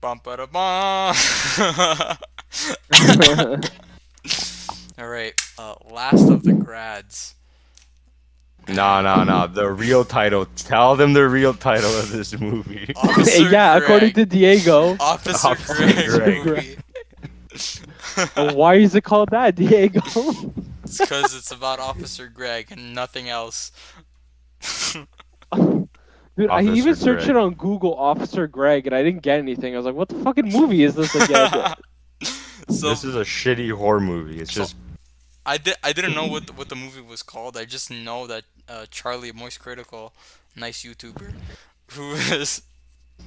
Bum ba da bum. All right. Last of the grads. No, And no, no. The real title. Tell them the real title of this movie. Officer Yeah, according Greg. to Diego. Officer Officer Greg Officer Greg. Greg. movie. Why is it called that, Diego? It's because it's about Officer Greg and nothing else. Dude, I even Officer searched it Greg. on Google, Officer Greg, and I didn't get anything. I was like, what the fucking movie is this again? so This is a shitty horror movie. It's so just I didn't know what the movie was called. I just know that Charlie Moist Critical, nice YouTuber, who is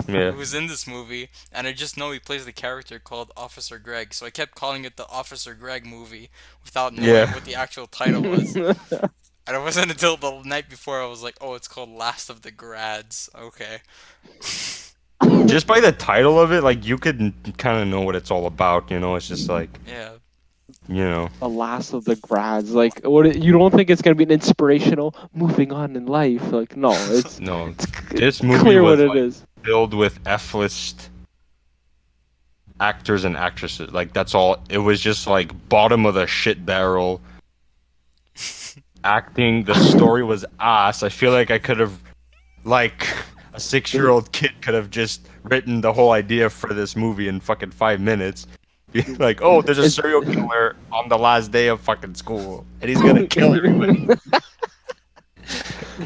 yeah. who was in this movie, and I just know he plays the character called Officer Greg. So I kept calling it the Officer Greg movie without knowing Yeah. what the actual title was. And it wasn't until the night before I was like, oh, it's called Last of the Grads. Okay. Just by the title of it, like you could kind of know what it's all about, you know? It's just like, Yeah. you know. The last of the grads. Like, what? You don't think it's gonna be an inspirational moving on in life? Like, no, No. it's This movie clear what was it like is. filled with F-list actors and actresses. Like that's all. It was just like bottom of the shit barrel acting. The story was ass. I feel like I could have, like, a 6-year-old kid could have just written the whole idea for this movie in fucking 5 minutes. Be like, oh, there's a It's, serial killer on the last day of fucking school, and he's gonna kill everybody.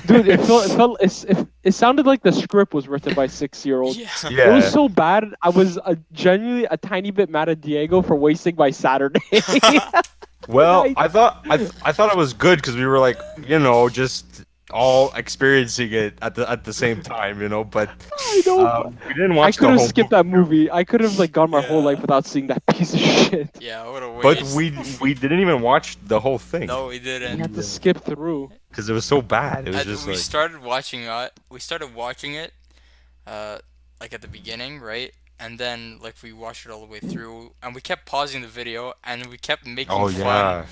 dude, it sounded like the script was written by 6-year-olds. Yeah. It was Yeah. so bad. I was genuinely a tiny bit mad at Diego for wasting my Saturday. Well, I, I thought it was good because we were like, you know, just all experiencing it at the same time, you know. But I know. we didn't I watch could the have whole skipped movie, that movie. I could have like gone my whole life Yeah. without seeing that piece of shit. Yeah, what a but waste. we didn't even watch the whole thing No, we We didn't. had to skip through. because it was so bad. It was And just we like, started watching it. We started watching it, uh, like at the beginning, right? And then like we watched it all the way through, and we kept pausing the video, and we kept making oh fun yeah,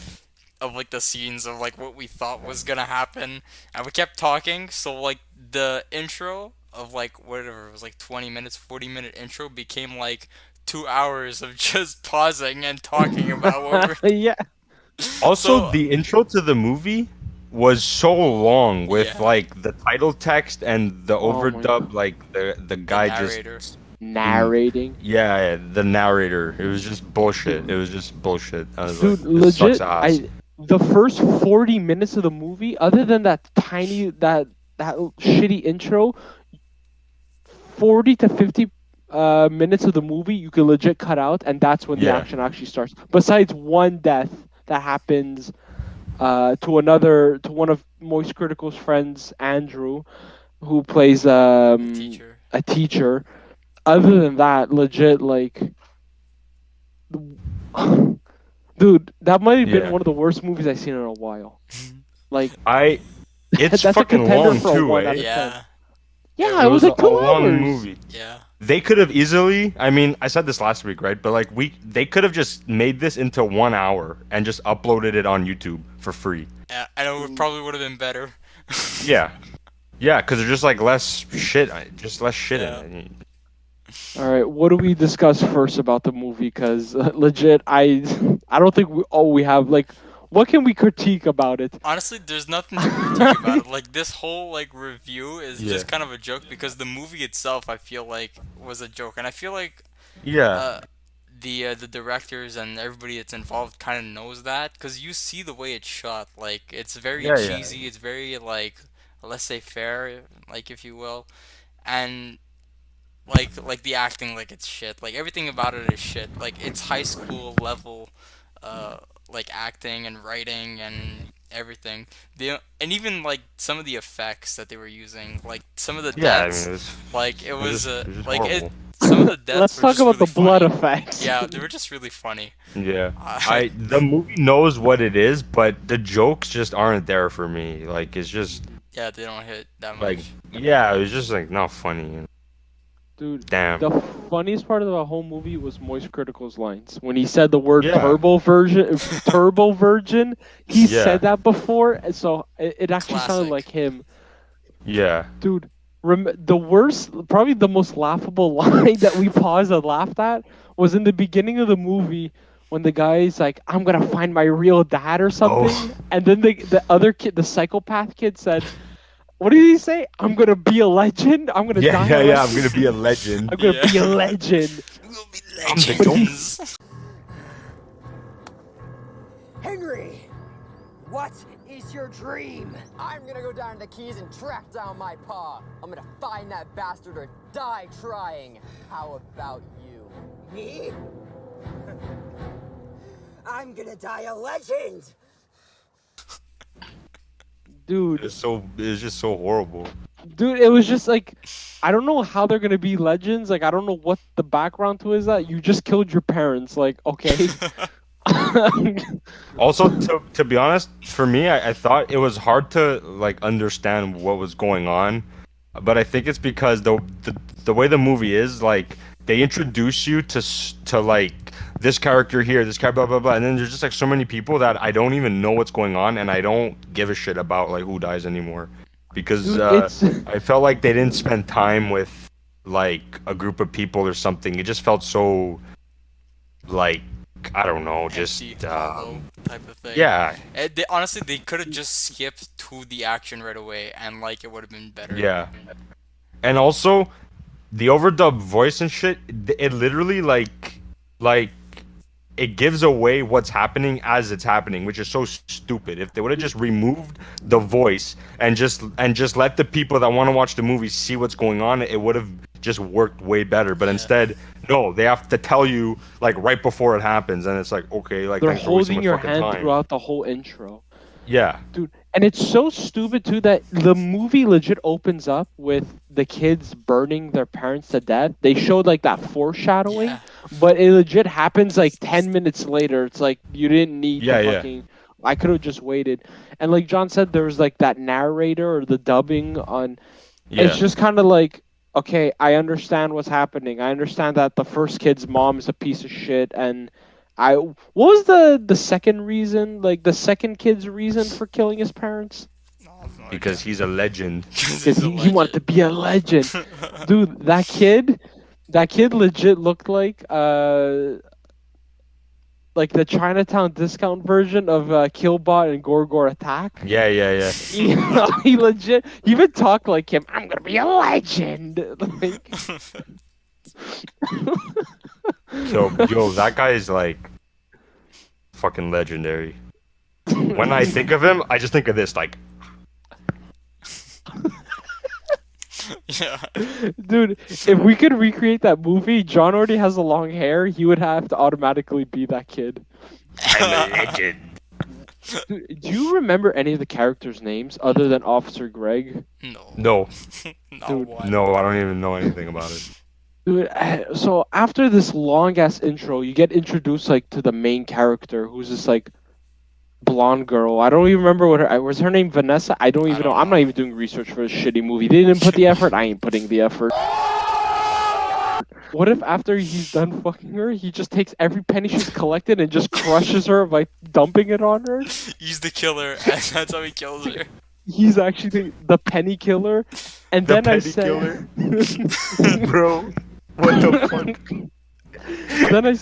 of like the scenes of like what we thought was gonna happen, and we kept talking. So like the intro of like whatever it was, like 20 minutes, 40-minute intro became like 2 hours of just pausing and talking about what we're. Yeah. also, So the intro to the movie was so long with yeah, like the title text and the Oh my god. overdub, like the the guy just narrator. Narrating. yeah, the narrator. It was just bullshit. It was just bullshit. I was like, Dude, this sucks legit, ass. the first 40 minutes of the movie, other than that shitty intro, 40 to 50 minutes of the movie you can legit cut out, and that's when the Yeah, action actually starts. Besides one death that happens to one of Moist Critical's friends, Andrew, who plays The teacher. a teacher. Other than that, legit, like, dude, that might have been yeah. one of the worst movies I've seen in a while. Like, I. It's that's a fucking contender long for a too, 1 out eh? of 10. Yeah, Yeah, It it was was a like two long hours. movie. yeah. They could have easily. I mean, I said this last week, right? But like, they could have just made this into 1 hour and just uploaded it on YouTube for free. Yeah, I know it probably would have been better. Yeah, yeah, because there's just like less shit, just less shit Yeah. in it. All right, what do we discuss first about the movie? Because legit, I don't think we have like, what can we critique about it? Honestly, there's nothing to critique about it. Like this whole like review is Yeah, just kind of a joke because the movie itself I feel like was a joke, and I feel like yeah, uh the directors and everybody that's involved kind of knows that because you see the way it's shot. Like it's very yeah, yeah, cheesy. It's very like laissez-faire, like if you will, and like the acting like it's shit. Like everything about it is shit. Like it's high school level uh like acting and writing and everything. And even like some of the effects that they were using, like some of the yeah. I mean, deaths, like it was it was just like it horrible. some of the deaths Let's were talk just about really the blood funny. effects. Yeah, they were just really funny. Yeah, Uh, the movie knows what it is, but the jokes just aren't there for me. Like, it's just yeah, they don't hit that like, much. yeah, it was just like not funny. Dude, Damn. the funniest part of the whole movie was Moist Critical's lines. When he said the word Yeah, turbo virgin, he yeah, said that before, and so it actually sounded Classic. like him. yeah. Dude, The worst, probably the most laughable line that we paused and laughed at was in the beginning of the movie when the guy's like, "I'm gonna find my real dad" or something, Oh, and then the other kid, the psychopath kid, said, "What did he say? I'm gonna be a legend. I'm gonna yeah, die a yeah, yeah. I'm gonna legend. be a legend. I'm gonna Yeah. be a legend." We'll be I'm the But he, legends. Henry, what is your dream? I'm gonna go down to the Keys and track down my paw. I'm gonna find that bastard or die trying. How about you? Me? I'm gonna die a legend. dude, It's just so horrible. dude, it was just like, I don't know how they're gonna be legends. Like, I don't know what the background to is that. You just killed your parents. Like, okay. Also, to be honest, for me, I thought it was hard to like understand what was going on, but I think it's because the way the movie is, like they introduce you to like this character here, this character, blah blah blah, and then there's just like so many people that I don't even know what's going on, and I don't give a shit about like who dies anymore, because Dude, it's I felt like they didn't spend time with like a group of people or something. It just felt so like I don't know, just Empty, hollow type of thing. yeah. Honestly, they could have just skipped to the action right away, and like it would have been better. Yeah. And also the overdub voice and shit, it literally like it gives away what's happening as it's happening, which is so stupid. If they would have just removed the voice and just let the people that want to watch the movie see what's going on, it would have just worked way better. But Yeah. instead, no, they have to tell you like right before it happens, and it's like, okay, like they're thanks for wasting holding my your fucking hand time. throughout the whole intro. Yeah. Dude, and it's so stupid too that the movie legit opens up with the kids burning their parents to death. They showed like that foreshadowing, Yeah. but it legit happens like 10 minutes later. It's like you didn't need Yeah, to yeah. fucking I could have just waited. And like John said, there was like that narrator or the dubbing on Yeah. it's just kind of like, okay, I understand what's happening. I understand that the first kid's mom is a piece of shit, and what was the second reason, like the second kid's reason for killing his parents? No, I have no Because idea. he's a legend. Because Because he wanted to be a legend, dude. That kid legit looked like the Chinatown discount version of Killbot and Gorgor Attack. Yeah, yeah, yeah. He legit he even talked like him. I'm gonna be a legend. Like, Yo, that guy is like fucking legendary. When I think of him, I just think of this, like, Yeah. dude, if we could recreate that movie, John already has the long hair. He would have to automatically be that kid. I'm a legend. Dude, do you remember any of the characters' names other than Officer Greg? No. No, Not Dude, one. no, I don't even know anything about it. Dude, so after this long ass intro, you get introduced like to the main character, who's this like blonde girl. I don't even remember what her was. Her name Vanessa. I don't even don't know. I'm not know. even doing research for a shitty movie. They didn't put the effort. I ain't putting the effort. What if after he's done fucking her, he just takes every penny she's collected and just crushes her by dumping it on her? He's the killer, and that's how he kills her. He's actually the penny killer. And The then I penny said, Bro, what the fuck?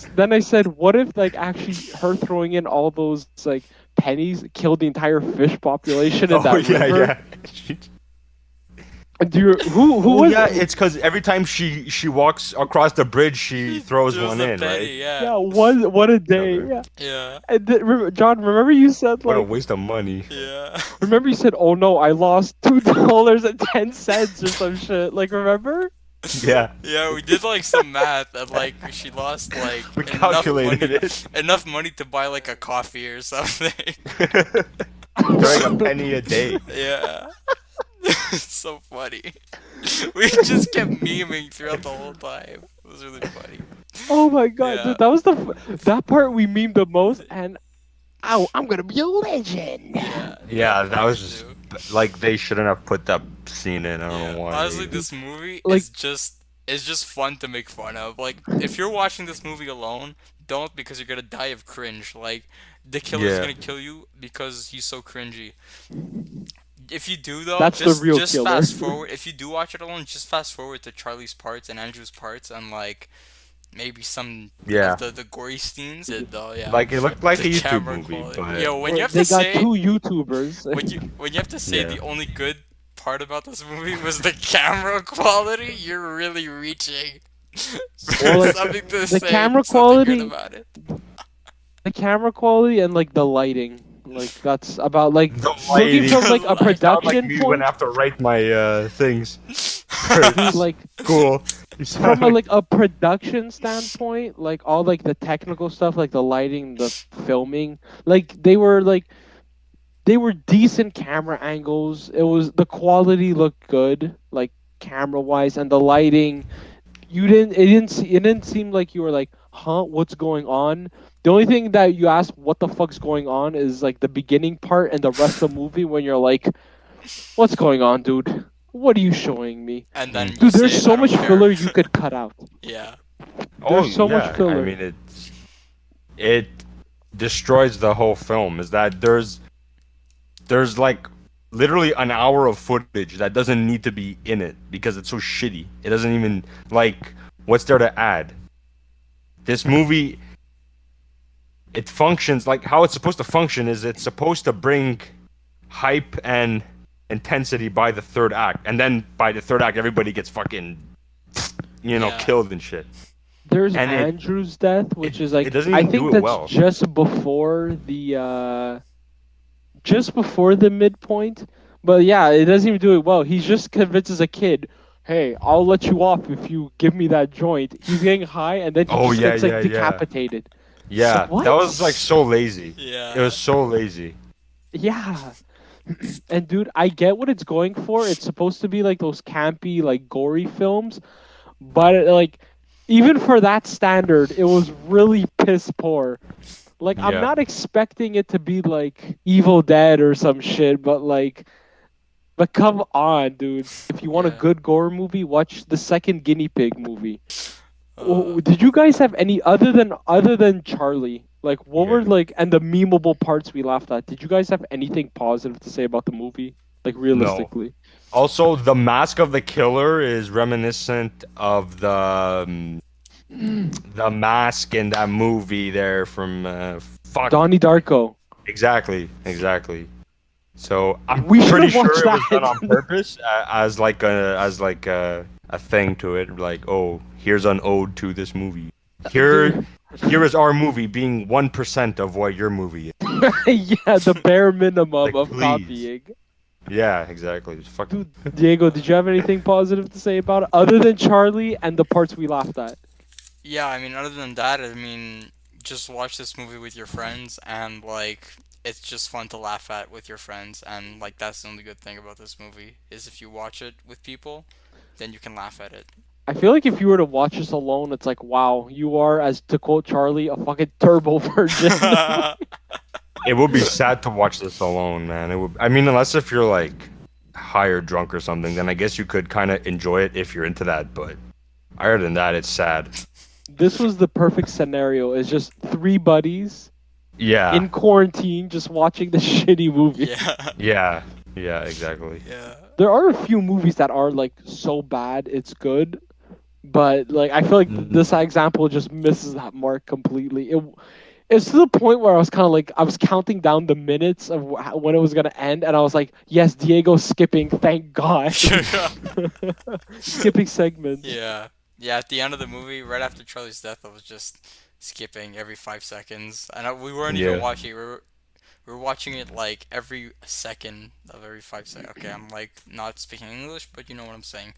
then I said, what if like actually her throwing in all those like pennies killed the entire fish population in Oh that yeah, river? yeah. Do you, who Oh was yeah, it's because every time she walks across the bridge, she throws Throws one the in, penny, right? yeah, Yeah. what a day. Okay. Yeah. Yeah. And John, remember you said What a like waste of money. Yeah. remember you said, "Oh no, I lost $2.10 or some shit." Like, remember? Yeah, Yeah, we did like some math and like she lost like we calculated enough money to buy like a coffee or something. it. Throwing a penny a day. Yeah. It's so funny. We just kept memeing throughout the whole time. It was really funny. Oh my god, Yeah. dude, that was that part we memed the most. And I'm gonna be a legend. Yeah, that was too. just like they shouldn't have put that scene in. I don't Yeah. know why. Honestly, this movie Like- is just fun to make fun of. Like, if you're watching this movie alone, don't, because you're gonna die of cringe. Like, the killer's Yeah. gonna kill you because he's so cringy. If you do though, That's the real just killer. fast forward. If you do watch it alone, just fast forward to Charlie's parts and Andrew's parts, and like maybe some of Yeah, the gory scenes. It though, yeah, like it looked like the a YouTube camera movie, quality. but Yo, when you Or have to they got say two YouTubers. when you have to say yeah. the only good part about this movie was the camera quality, you're really reaching Well, for like something to the say camera something good quality, about it. the camera quality, and like the lighting. Like that's about like The looking lighting. from like a Like, Sound like production me when I point, have to write my things for dude. Like school. You from sound a like like a production standpoint, like all like the technical stuff, like the lighting, the filming, like they were decent camera angles. It was the quality looked good, like camera wise, and the lighting. It didn't seem like you were like, huh, what's going on? The only thing that you asked what the fuck's going on is like the beginning part and the rest of the movie when you're like, what's going on, dude? What are you showing me? And then Mm. you Dude, there's say, so I don't much care. filler you could cut out. Yeah. oh There's so much yeah, I filler. mean it destroys the whole film. Is that there's like literally an hour of footage that doesn't need to be in it because it's so shitty. It doesn't even like what's there to add. This movie it functions like how it's supposed to function is it's supposed to bring hype and intensity by the third act and then by the third act everybody gets fucking Yeah. killed and shit. There's And Andrew's death, which is like it doesn't I even do think it that's well. just before the midpoint. But yeah, it doesn't even do it well. He just convinces a kid, "Hey, I'll let you off if you give me that joint." He's getting high, and then he Oh just yeah, gets like yeah, yeah. decapitated. Like Yeah, that what? was like so lazy. It Yeah. was so lazy. Yeah. And dude, I get what it's going for. It's supposed to be like those campy, like gory films, but like even for that standard, it was really piss poor. Like I'm Yeah. not expecting it to be like Evil Dead or some shit, but come on, dude. If you want a Yeah. good gore movie, watch the second Guinea Pig movie. Uh, Did you guys have any other than Charlie? Like what were Yeah. like and the memeable parts we laughed at? Did you guys have anything positive to say about the movie? Like No. realistically. Also, the mask of the killer is reminiscent of the mask in that movie there from fuck. Donnie Darko. Exactly, exactly. So I'm We should pretty have watched sure it was done on that. purpose as like a thing to it. Like, oh, here's an ode to this movie. Here, Dude. here is our movie being 1% of what your movie is. Yeah, the bare minimum Like, of please. copying. Yeah, exactly. Just fucking. Dude, Diego, did you have anything positive to say about it other than Charlie and the parts we laughed at? yeah, I mean, other than that, I mean, just watch this movie with your friends, and like, it's just fun to laugh at with your friends, and like, that's the only good thing about this movie is if you watch it with people, then you can laugh at it. I feel like if you were to watch this alone, it's like, wow, you are, as to quote Charlie, a fucking turbo virgin. It would be sad to watch this alone, man. It would. I mean, unless if you're like high or drunk or something, then I guess you could kind of enjoy it if you're into that. But other than that, it's sad. This was the perfect scenario. It's just three buddies Yeah, in quarantine just watching the shitty movie. Yeah. yeah, yeah, exactly. Yeah. There are a few movies that are like so bad it's good, but like I feel like this example just misses that mark completely. It's to the point where I was kind of like I was counting down the minutes of when it was gonna end, and I was like, "Yes, Diego's skipping. Thank God, skipping segments." Yeah. Yeah, at the end of the movie, right after Charlie's death, I was just skipping every 5 seconds. And we weren't even Yeah. watching it. We were watching it like every second of every 5 seconds. Okay, I'm like not speaking English, but you know what I'm saying.